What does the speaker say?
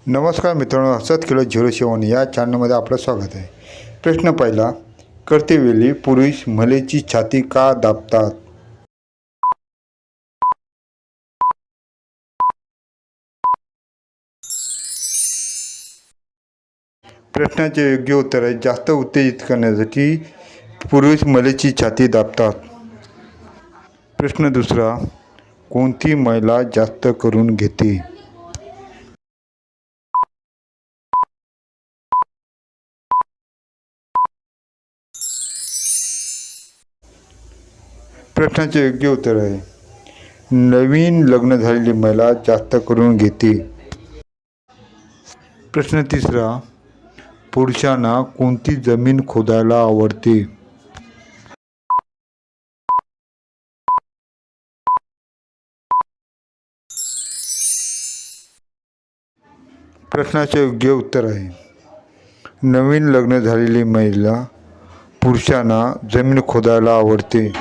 नमस्कार मित्रांनो, हसत खेळत 07 या चॅनलमध्ये आपलं स्वागत आहे. प्रश्न पहिला, करतेवेळी पुरुष महिलेची छाती का दाबतात? प्रश्नाचे योग्य उत्तर आहे, जास्त उत्तेजित करण्यासाठी पुरुष महिलेची छाती दाबतात. प्रश्न दुसरा, कोणती महिला जास्त करून घेते? प्रश्नाचे योग्य उत्तर आहे, नवीन लग्न झालेली महिला जास्त करून घेते. प्रश्न तिसरा, पुरुषांना कोणती जमीन खोदायला आवडते? प्रश्नाचे योग्य उत्तर आहे, नवीन लग्न झालेली महिला पुरुषांना जमीन खोदायला आवडते.